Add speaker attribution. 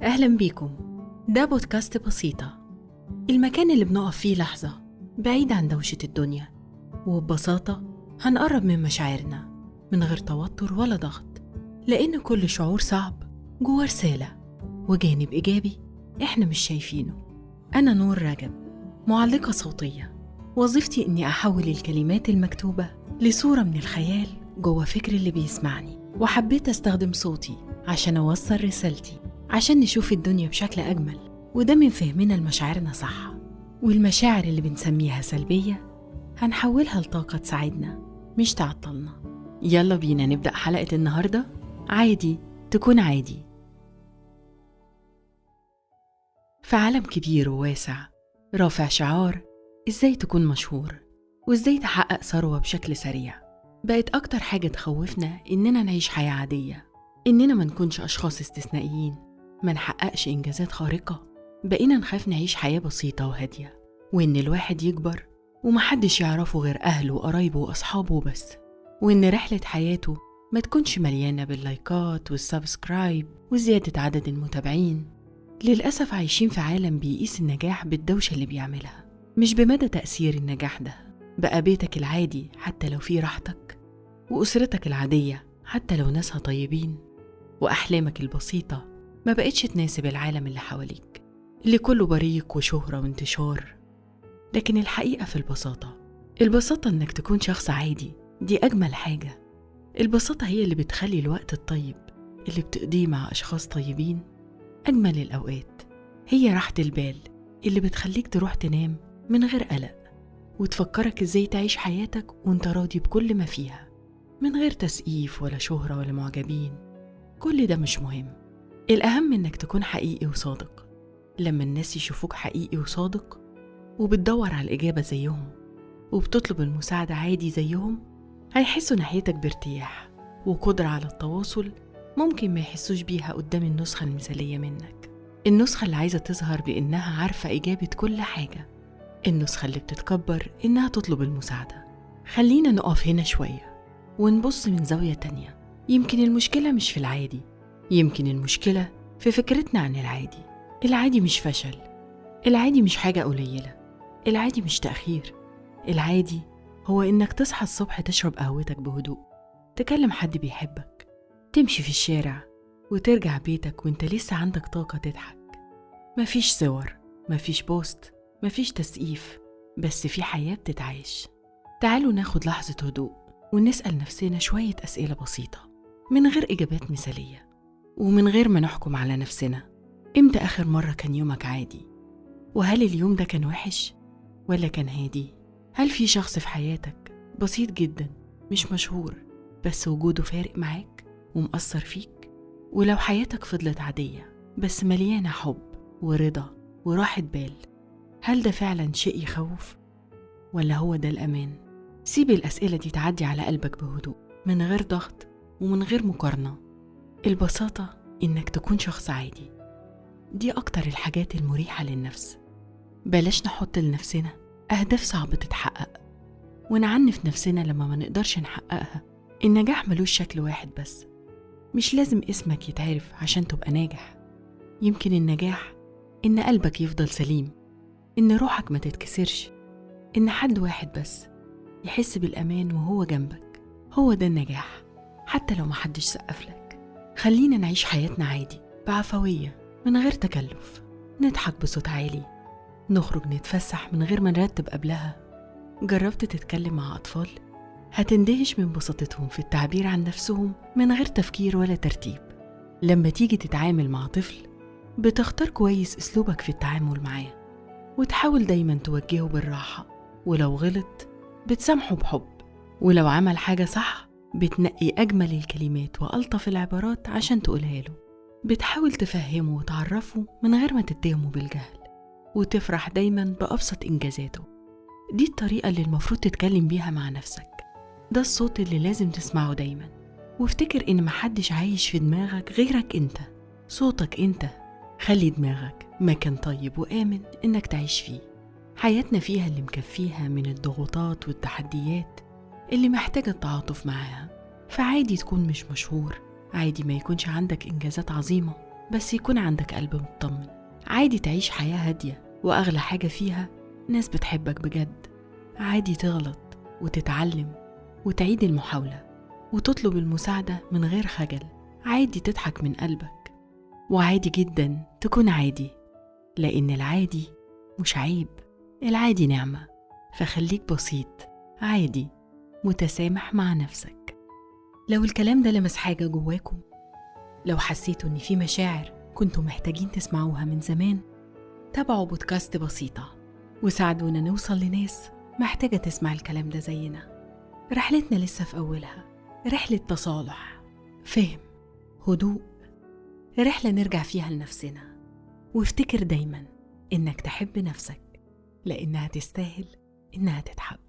Speaker 1: أهلا بيكم. ده بودكاست بسيطة، المكان اللي بنقف فيه لحظة بعيد عن دوشة الدنيا، وببساطة هنقرب من مشاعرنا من غير توتر ولا ضغط، لأن كل شعور صعب جوه رسالة وجانب إيجابي إحنا مش شايفينه. أنا نور رجب، معلقة صوتية، وظيفتي إني أحول الكلمات المكتوبة لصورة من الخيال جوه فكر اللي بيسمعني، وحبيت أستخدم صوتي عشان أوصل رسالتي، عشان نشوف الدنيا بشكل أجمل، وده من فهمنا لمشاعرنا صح. والمشاعر اللي بنسميها سلبية هنحولها لطاقة تساعدنا مش تعطلنا. يلا بينا نبدأ حلقة النهاردة. عادي تكون عادي. في عالم كبير وواسع رافع شعار إزاي تكون مشهور وإزاي تحقق ثروة بشكل سريع، بقت أكتر حاجة تخوفنا إننا نعيش حياة عادية، إننا ما نكونش أشخاص استثنائيين، ما نحققش إنجازات خارقة. بقينا نخاف نعيش حياة بسيطة وهادية، وإن الواحد يكبر ومحدش يعرفه غير أهله وقرايبه وأصحابه بس، وإن رحلة حياته ما تكونش مليانة باللايكات والسبسكرايب وزيادة عدد المتابعين. للأسف عايشين في عالم بيقيس النجاح بالدوشة اللي بيعملها، مش بمدى تأثير النجاح ده. بقى بيتك العادي حتى لو فيه راحتك، وأسرتك العادية حتى لو ناسها طيبين، وأحلامك البسيطة ما بقتش تناسب العالم اللي حواليك اللي كله بريق وشهرة وانتشار. لكن الحقيقة في البساطة إنك تكون شخص عادي، دي أجمل حاجة. البساطة هي اللي بتخلي الوقت الطيب اللي بتقضيه مع أشخاص طيبين أجمل الأوقات. هي راحة البال اللي بتخليك تروح تنام من غير قلق، وتفكرك إزاي تعيش حياتك وانت راضي بكل ما فيها، من غير تسقيف ولا شهرة ولا معجبين. كل ده مش مهم، الأهم إنك تكون حقيقي وصادق. لما الناس يشوفوك حقيقي وصادق وبتدور على الإجابة زيهم وبتطلب المساعدة عادي زيهم، هيحسوا ناحيتك بارتياح وقدرة على التواصل ممكن ما يحسوش بيها قدام النسخة المثالية منك، النسخة اللي عايزة تظهر بإنها عارفة إجابة كل حاجة، النسخة اللي بتتكبر إنها تطلب المساعدة. خلينا نقف هنا شوية ونبص من زاوية تانية. يمكن المشكلة مش في العادي، يمكن المشكلة في فكرتنا عن العادي. العادي مش فشل، العادي مش حاجة قليلة، العادي مش تأخير. العادي هو إنك تصحى الصبح تشرب قهوتك بهدوء، تكلم حد بيحبك، تمشي في الشارع وترجع بيتك وانت لسه عندك طاقة تضحك. مفيش صور، مفيش بوست، مفيش تسقيف، بس في حياة بتتعايش. تعالوا ناخد لحظة هدوء ونسأل نفسنا شوية أسئلة بسيطة من غير إجابات مثالية، ومن غير ما نحكم على نفسنا. إمتى آخر مرة كان يومك عادي؟ وهل اليوم ده كان وحش ولا كان هادي؟ هل في شخص في حياتك بسيط جدا مش مشهور بس وجوده فارق معاك ومأثر فيك؟ ولو حياتك فضلت عادية بس مليانة حب ورضا وراحة بال، هل ده فعلا شيء يخوف ولا هو ده الأمان؟ سيب الأسئلة دي تعدي على قلبك بهدوء من غير ضغط ومن غير مقارنة. البساطة إنك تكون شخص عادي، دي أكتر الحاجات المريحة للنفس. بلاش نحط لنفسنا أهداف صعبة تتحقق ونعنف نفسنا لما ما نقدرش نحققها. النجاح ملوش شكل واحد بس، مش لازم اسمك يتعرف عشان تبقى ناجح. يمكن النجاح إن قلبك يفضل سليم، إن روحك ما تتكسرش، إن حد واحد بس يحس بالأمان وهو جنبك. هو ده النجاح حتى لو محدش سقفلك. خلينا نعيش حياتنا عادي بعفوية من غير تكلف، نضحك بصوت عالي، نخرج نتفسح من غير ما نرتب قبلها. جربت تتكلم مع أطفال؟ هتندهش من بساطتهم في التعبير عن نفسهم من غير تفكير ولا ترتيب. لما تيجي تتعامل مع طفل بتختار كويس أسلوبك في التعامل معاه، وتحاول دايما توجهه بالراحة، ولو غلط بتسامحه بحب، ولو عمل حاجة صح بتنقي أجمل الكلمات وألطف العبارات عشان تقولها له. بتحاول تفهمه وتعرفه من غير ما تتهمه بالجهل، وتفرح دايما بأبسط إنجازاته. دي الطريقة اللي المفروض تتكلم بيها مع نفسك، ده الصوت اللي لازم تسمعه دايما. وافتكر إن محدش عايش في دماغك غيرك انت، صوتك انت. خلي دماغك مكان طيب وآمن إنك تعيش فيه. حياتنا فيها اللي مكفيها من الضغوطات والتحديات اللي محتاجة التعاطف معاها. فعادي تكون مش مشهور، عادي ما يكونش عندك إنجازات عظيمة، بس يكون عندك قلب مطمن. عادي تعيش حياة هادية وأغلى حاجة فيها ناس بتحبك بجد. عادي تغلط وتتعلم وتعيد المحاولة وتطلب المساعدة من غير خجل. عادي تضحك من قلبك، وعادي جدا تكون عادي، لأن العادي مش عيب، العادي نعمة. فخليك بسيط، عادي، متسامح مع نفسك. لو الكلام ده لمس حاجة جواكم، لو حسيتوا إن في مشاعر كنتوا محتاجين تسمعوها من زمان، تابعوا بودكاست بسيطة وساعدونا نوصل لناس محتاجة تسمع الكلام ده زينا. رحلتنا لسه في أولها، رحلة تصالح، فهم، هدوء، رحلة نرجع فيها لنفسنا. وافتكر دايما إنك تحب نفسك، لأنها تستاهل إنها تتحب.